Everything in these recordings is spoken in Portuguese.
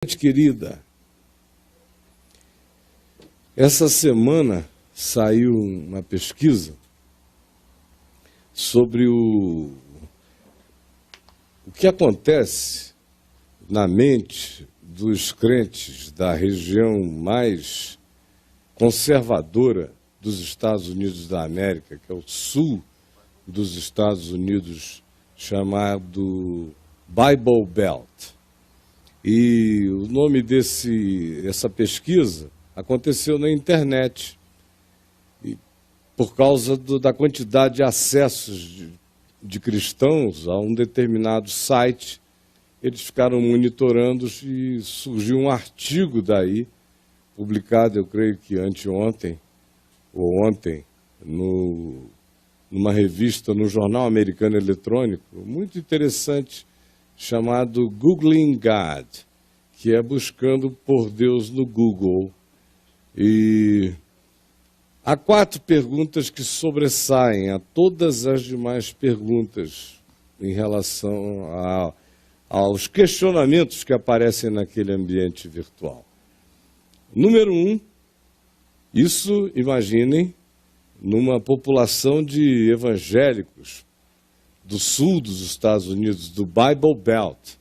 Gente querida, essa semana saiu uma pesquisa sobre o que acontece na mente dos crentes da região mais conservadora dos Estados Unidos da América, que é o sul dos Estados Unidos, chamado Bible Belt. E o nome dessa pesquisa aconteceu na internet, e por causa da quantidade de acessos de cristãos a um determinado site. Eles ficaram monitorando e surgiu um artigo daí, publicado, eu creio que anteontem, ou ontem, numa revista, no Jornal Americano Eletrônico, muito interessante, chamado Googling God, que é buscando por Deus no Google. E há 4 perguntas que sobressaem a todas as demais perguntas em relação aos questionamentos que aparecem naquele ambiente virtual. Número 1, isso, imaginem, numa população de evangélicos do sul dos Estados Unidos, do Bible Belt.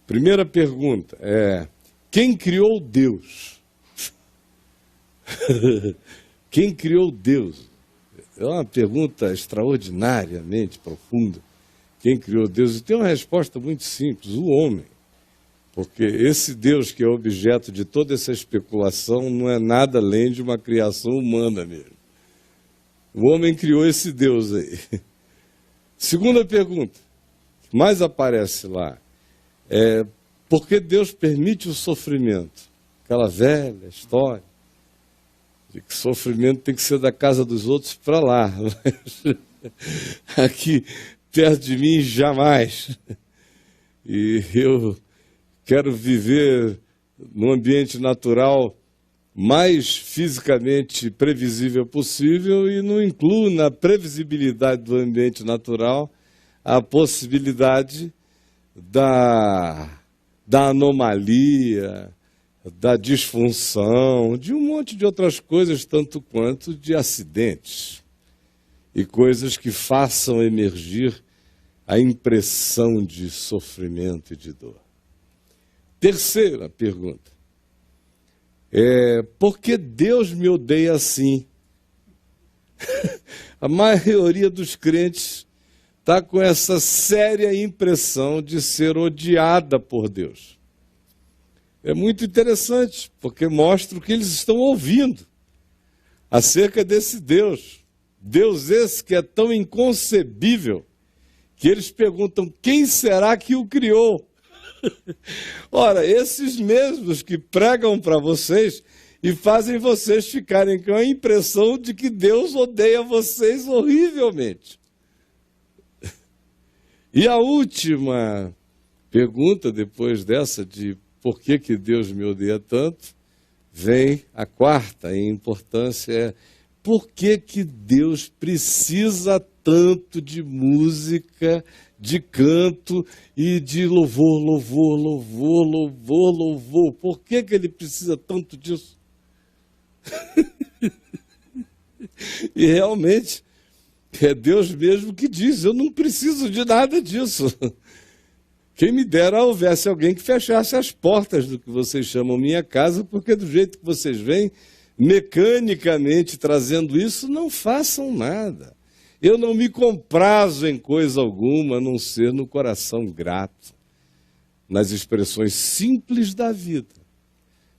Primeira pergunta é: quem criou Deus? Quem criou Deus? É uma pergunta extraordinariamente profunda. Quem criou Deus? E tem uma resposta muito simples: o homem. Porque esse Deus que é objeto de toda essa especulação não é nada além de uma criação humana mesmo. O homem criou esse Deus aí. Segunda pergunta, que mais aparece lá, é: por que Deus permite o sofrimento? Aquela velha história de que sofrimento tem que ser da casa dos outros para lá. Mas aqui, perto de mim, jamais. E eu quero viver num ambiente natural mais fisicamente previsível possível, e não incluo na previsibilidade do ambiente natural a possibilidade da anomalia, da disfunção, de um monte de outras coisas, tanto quanto de acidentes e coisas que façam emergir a impressão de sofrimento e de dor. Terceira pergunta: por que Deus me odeia assim? A maioria dos crentes está com essa séria impressão de ser odiada por Deus. É muito interessante, porque mostra o que eles estão ouvindo acerca desse Deus. Deus esse que é tão inconcebível, que eles perguntam: quem será que o criou? Ora, esses mesmos que pregam para vocês e fazem vocês ficarem com a impressão de que Deus odeia vocês horrivelmente. E a última pergunta, depois dessa de por que Deus me odeia tanto, vem a quarta em importância: é: por que Deus precisa tanto de música, de canto e de louvor, louvor, louvor, louvor, louvor? Por que ele precisa tanto disso? E realmente é Deus mesmo que diz: eu não preciso de nada disso. Quem me dera houvesse alguém que fechasse as portas do que vocês chamam minha casa, porque do jeito que vocês vêm, mecanicamente trazendo isso, não façam nada. Eu não me comprazo em coisa alguma, a não ser no coração grato, nas expressões simples da vida.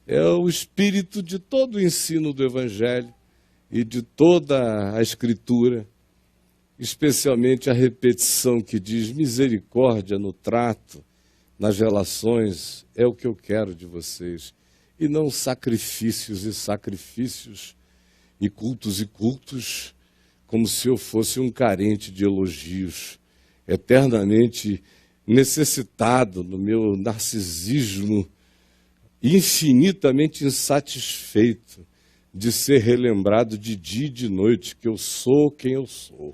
É o espírito de todo o ensino do Evangelho e de toda a Escritura, especialmente a repetição que diz: misericórdia no trato, nas relações, é o que eu quero de vocês, e não sacrifícios e sacrifícios, e cultos, como se eu fosse um carente de elogios, eternamente necessitado no meu narcisismo, infinitamente insatisfeito de ser relembrado de dia e de noite que eu sou quem eu sou.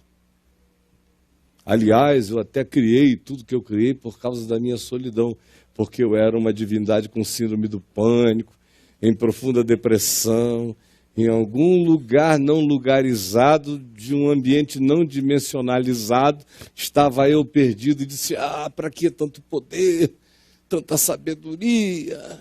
Aliás, eu até criei tudo que eu criei por causa da minha solidão, porque eu era uma divindade com síndrome do pânico, em profunda depressão, em algum lugar não lugarizado, de um ambiente não dimensionalizado, estava eu perdido e disse, para que tanto poder, tanta sabedoria,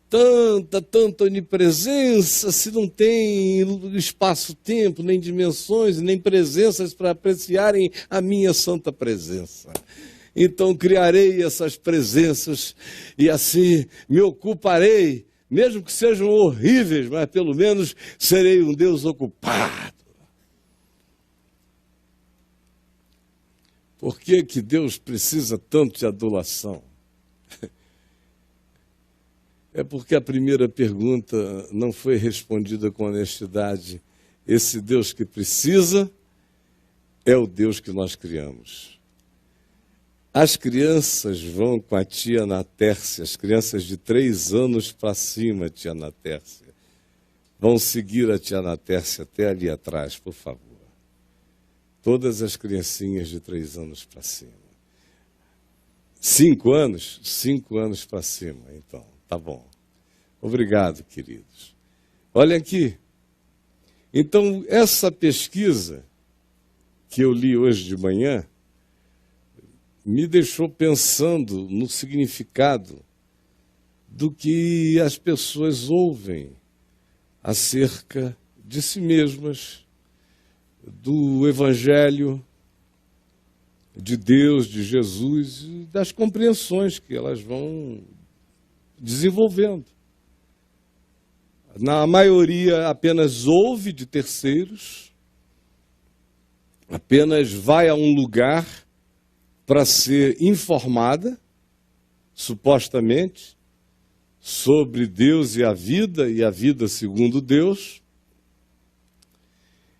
tanta onipresença, se não tem espaço-tempo, nem dimensões, nem presenças para apreciarem a minha santa presença. Então criarei essas presenças e assim me ocuparei, mesmo que sejam horríveis, mas pelo menos serei um Deus ocupado. Por que que Deus precisa tanto de adulação? É porque a primeira pergunta não foi respondida com honestidade. Esse Deus que precisa é o Deus que nós criamos. As crianças vão com a tia Natércia, as crianças de 3 anos para cima, tia Natércia. Vão seguir a tia Natércia até ali atrás, por favor. Todas as criancinhas de 3 anos para cima. 5 anos? 5 anos para cima, então. Tá bom. Obrigado, queridos. Olhem aqui. Então, essa pesquisa que eu li hoje de manhã me deixou pensando no significado do que as pessoas ouvem acerca de si mesmas, do Evangelho, de Deus, de Jesus, e das compreensões que elas vão desenvolvendo. Na maioria apenas ouve de terceiros, apenas vai a um lugar para ser informada, supostamente, sobre Deus e a vida segundo Deus.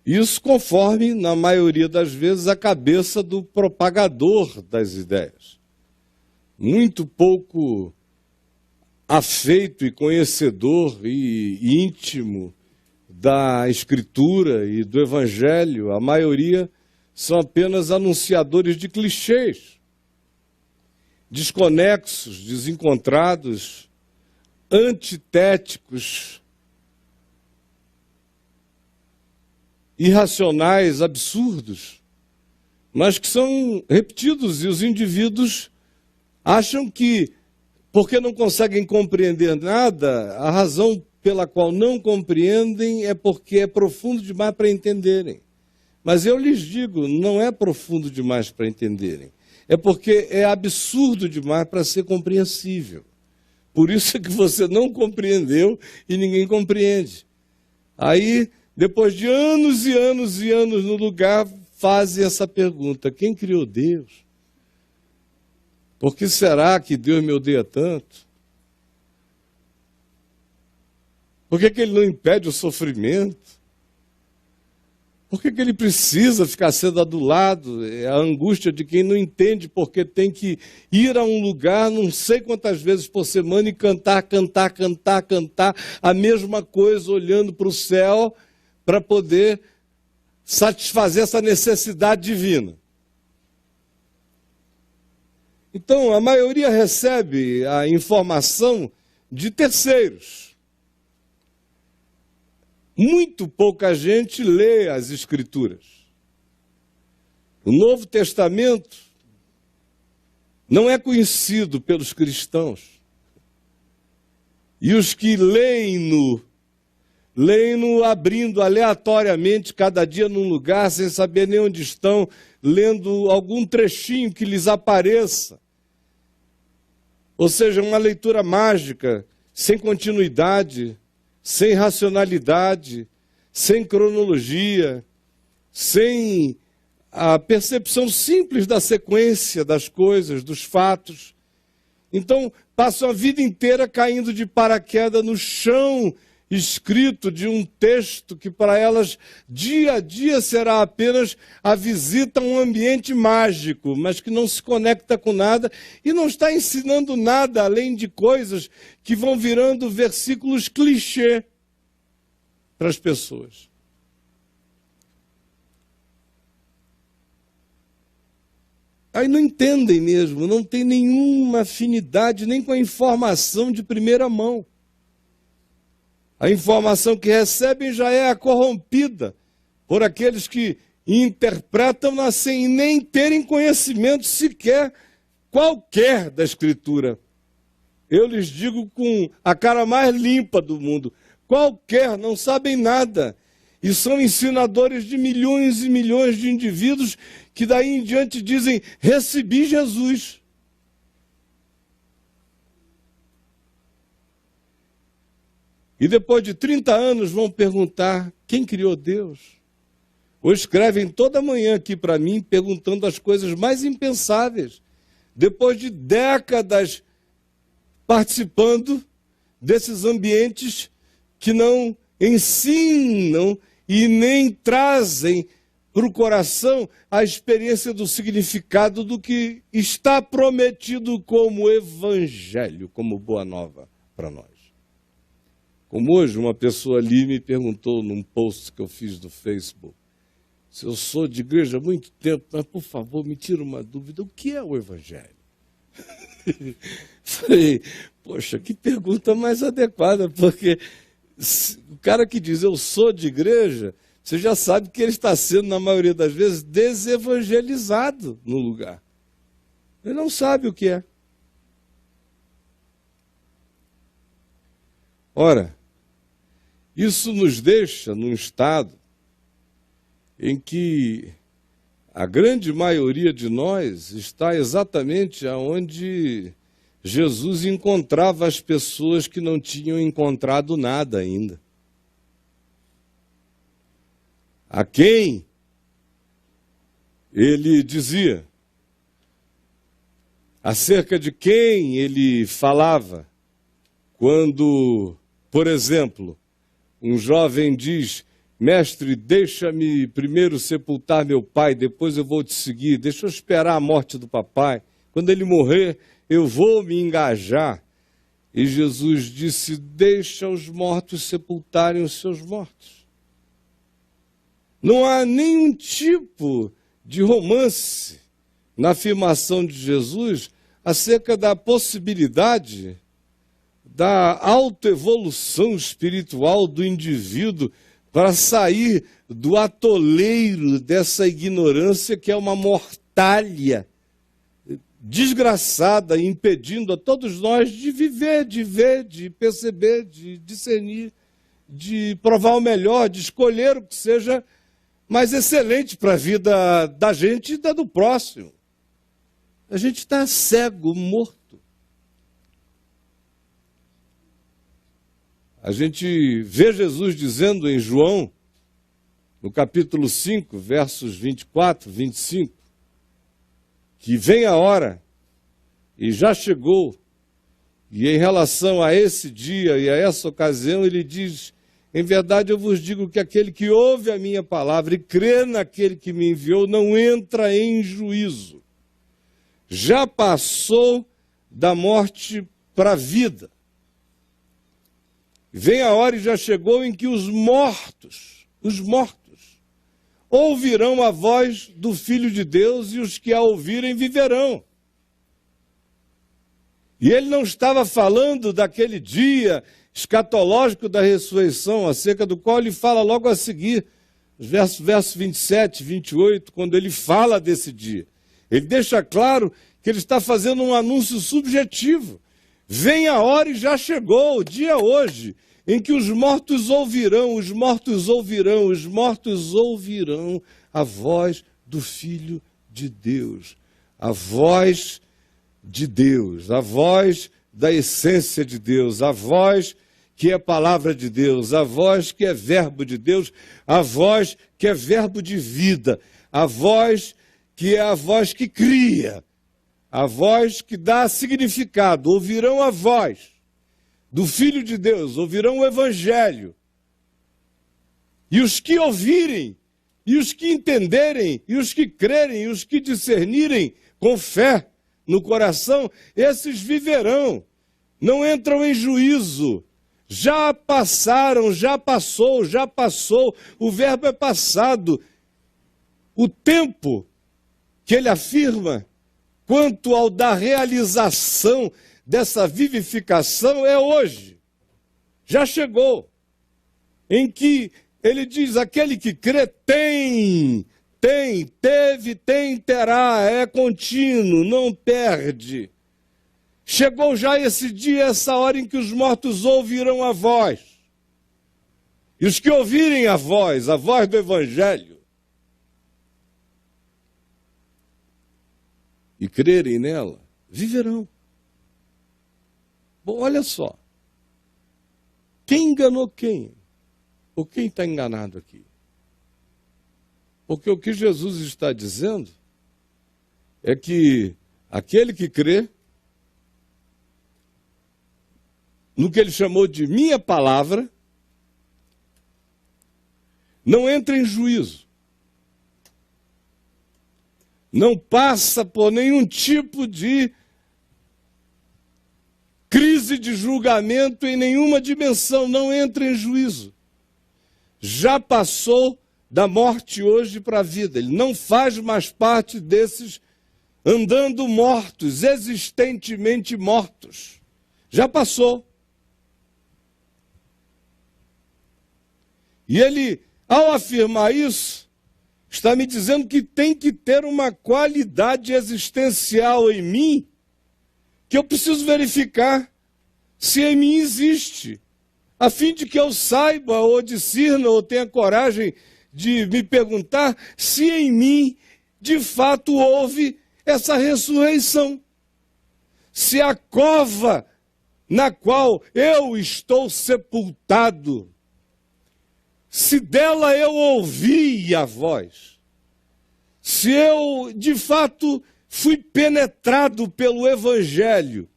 Isso conforme, na maioria das vezes, a cabeça do propagador das ideias. Muito pouco afeito e conhecedor e íntimo da Escritura e do Evangelho. A maioria são apenas anunciadores de clichês, desconexos, desencontrados, antitéticos, irracionais, absurdos, mas que são repetidos e os indivíduos acham que, porque não conseguem compreender nada, a razão pela qual não compreendem é porque é profundo demais para entenderem. Mas eu lhes digo, não é profundo demais para entenderem. É porque é absurdo demais para ser compreensível. Por isso é que você não compreendeu e ninguém compreende. Aí, depois de anos e anos e anos no lugar, fazem essa pergunta: quem criou Deus? Por que será que Deus me odeia tanto? Por que Ele não impede o sofrimento? Por que Ele precisa ficar sendo adulado? É a angústia de quem não entende porque tem que ir a um lugar não sei quantas vezes por semana e cantar a mesma coisa, olhando para o céu para poder satisfazer essa necessidade divina. Então, a maioria recebe a informação de terceiros. Muito pouca gente lê as Escrituras. O Novo Testamento não é conhecido pelos cristãos. E os que leem-no abrindo aleatoriamente, cada dia num lugar, sem saber nem onde estão, lendo algum trechinho que lhes apareça. Ou seja, uma leitura mágica, sem continuidade, sem racionalidade, sem cronologia, sem a percepção simples da sequência das coisas, dos fatos. Então, passam a vida inteira caindo de paraquedas no chão escrito de um texto que para elas dia a dia será apenas a visita a um ambiente mágico, mas que não se conecta com nada e não está ensinando nada além de coisas que vão virando versículos clichê para as pessoas. Aí não entendem mesmo, não tem nenhuma afinidade nem com a informação de primeira mão. A informação que recebem já é corrompida por aqueles que interpretam-na sem nem terem conhecimento sequer qualquer da Escritura. Eu lhes digo com a cara mais limpa do mundo, qualquer, não sabem nada. E são ensinadores de milhões e milhões de indivíduos que daí em diante dizem, recebi Jesus. E depois de 30 anos vão perguntar, quem criou Deus? Ou escrevem toda manhã aqui para mim, perguntando as coisas mais impensáveis. Depois de décadas participando desses ambientes que não ensinam e nem trazem para o coração a experiência do significado do que está prometido como evangelho, como boa nova para nós. Como hoje uma pessoa ali me perguntou num post que eu fiz do Facebook, se eu sou de igreja há muito tempo, mas por favor me tira uma dúvida, o que é o evangelho? Falei, poxa, que pergunta mais adequada, porque o cara que diz eu sou de igreja, você já sabe que ele está sendo, na maioria das vezes, desevangelizado no lugar. Ele não sabe o que é. Ora, isso nos deixa num estado em que a grande maioria de nós está exatamente aonde Jesus encontrava as pessoas que não tinham encontrado nada ainda. A quem ele dizia, acerca de quem ele falava, quando, por exemplo, um jovem diz, mestre, deixa-me primeiro sepultar meu pai, depois eu vou te seguir, deixa eu esperar a morte do papai, quando ele morrer eu vou me engajar. E Jesus disse, deixa os mortos sepultarem os seus mortos. Não há nenhum tipo de romance na afirmação de Jesus acerca da possibilidade da autoevolução espiritual do indivíduo para sair do atoleiro dessa ignorância que é uma mortalha desgraçada, impedindo a todos nós de viver, de ver, de perceber, de discernir, de provar o melhor, de escolher o que seja mais excelente para a vida da gente e da do próximo. A gente está cego, morto. A gente vê Jesus dizendo em João, no capítulo 5, versos 24, 25, que vem a hora, e já chegou, e em relação a esse dia e a essa ocasião, ele diz, em verdade eu vos digo que aquele que ouve a minha palavra e crê naquele que me enviou, não entra em juízo. Já passou da morte para a vida. Vem a hora e já chegou em que os mortos, ouvirão a voz do Filho de Deus e os que a ouvirem viverão. E ele não estava falando daquele dia escatológico da ressurreição, acerca do qual ele fala logo a seguir, versos 27, 28, quando ele fala desse dia. Ele deixa claro que ele está fazendo um anúncio subjetivo. Vem a hora e já chegou, o dia hoje, em que os mortos ouvirão a voz do Filho de Deus, a voz de Deus, a voz da essência de Deus, a voz que é palavra de Deus, a voz que é verbo de Deus, a voz que é verbo de vida, a voz que é a voz que cria, a voz que dá significado. Ouvirão a voz do Filho de Deus, ouvirão o Evangelho. E os que ouvirem, e os que entenderem, e os que crerem, e os que discernirem com fé no coração, esses viverão, não entram em juízo. Já passaram, já passou, o verbo é passado. O tempo que ele afirma quanto ao da realização dessa vivificação é hoje. Já chegou. Em que ele diz, aquele que crê tem, teve, tem, terá, é contínuo, não perde. Chegou já esse dia, essa hora em que os mortos ouvirão a voz. E os que ouvirem a voz do Evangelho, e crerem nela, viverão. Bom, olha só. Quem enganou quem? Ou quem está enganado aqui? Porque o que Jesus está dizendo é que aquele que crê no que ele chamou de minha palavra, não entra em juízo. Não passa por nenhum tipo de crise de julgamento em nenhuma dimensão, não entra em juízo. Já passou da morte hoje para a vida. Ele não faz mais parte desses andando mortos, existentemente mortos. Já passou. E ele, ao afirmar isso, está me dizendo que tem que ter uma qualidade existencial em mim, que eu preciso verificar se em mim existe, a fim de que eu saiba, ou discirna, ou tenha coragem de me perguntar se em mim, de fato, houve essa ressurreição. Se a cova na qual eu estou sepultado, se dela eu ouvi a voz, se eu, de fato, fui penetrado pelo Evangelho,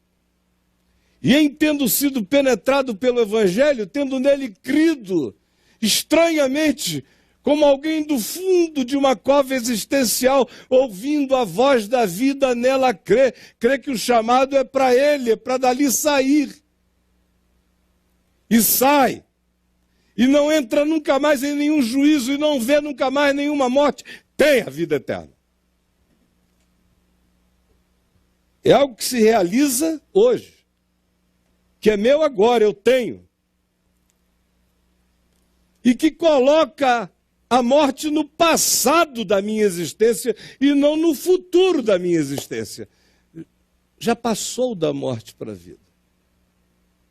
e em tendo sido penetrado pelo Evangelho, tendo nele crido, estranhamente, como alguém do fundo de uma cova existencial, ouvindo a voz da vida, nela crê que o chamado é para ele, é para dali sair. E sai. E não entra nunca mais em nenhum juízo, e não vê nunca mais nenhuma morte, tem a vida eterna. É algo que se realiza hoje, que é meu agora, eu tenho. E que coloca a morte no passado da minha existência e não no futuro da minha existência. Já passou da morte para a vida.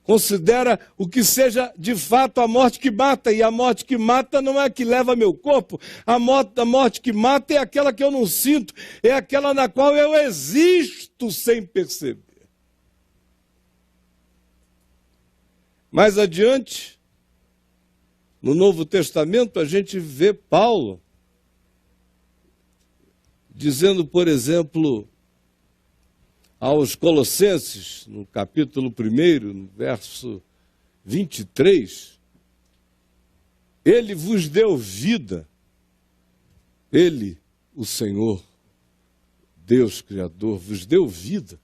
Considera o que seja de fato a morte que mata, e a morte que mata não é a que leva meu corpo, a morte que mata é aquela que eu não sinto, é aquela na qual eu existo sem perceber. Mais adiante, no Novo Testamento, a gente vê Paulo dizendo, por exemplo, aos Colossenses, no capítulo 1, no verso 23, ele vos deu vida, ele, o Senhor, Deus Criador, vos deu vida,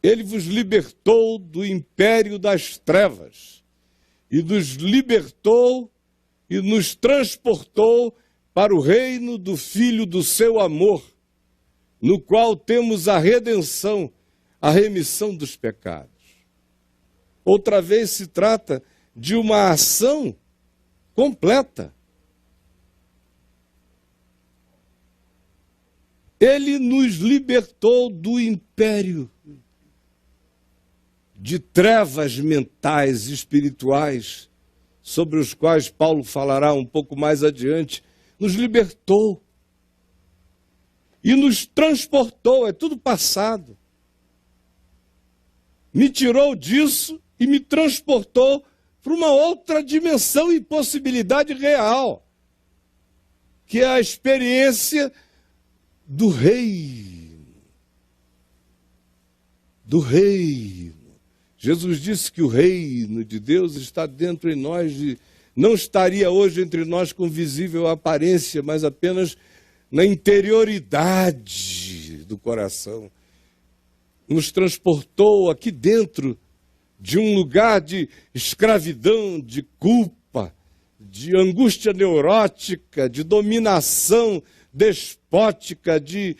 ele vos libertou do império das trevas e nos libertou e nos transportou para o reino do Filho do seu amor, no qual temos a redenção, a remissão dos pecados. Outra vez se trata de uma ação completa. Ele nos libertou do império de trevas mentais e espirituais, sobre os quais Paulo falará um pouco mais adiante, nos libertou e nos transportou, é tudo passado. Me tirou disso e me transportou para uma outra dimensão e possibilidade real, que é a experiência do reino. Do reino. Jesus disse que o reino de Deus está dentro em nós, não estaria hoje entre nós com visível aparência, mas apenas na interioridade do coração. Nos transportou aqui dentro de um lugar de escravidão, de culpa, de angústia neurótica, de dominação, despótica despótica, de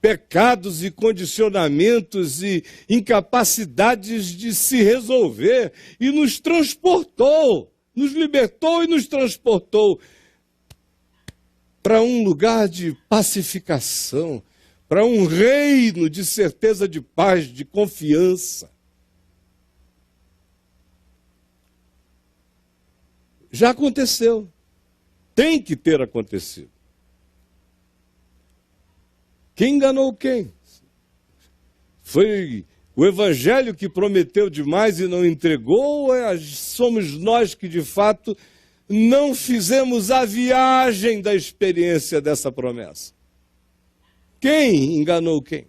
pecados e condicionamentos e incapacidades de se resolver, e nos transportou, nos libertou e nos transportou para um lugar de pacificação, para um reino de certeza de paz, de confiança. Já aconteceu, tem que ter acontecido. Quem enganou quem? Foi o evangelho que prometeu demais e não entregou, ou somos nós que de fato não fizemos a viagem da experiência dessa promessa? Quem enganou quem?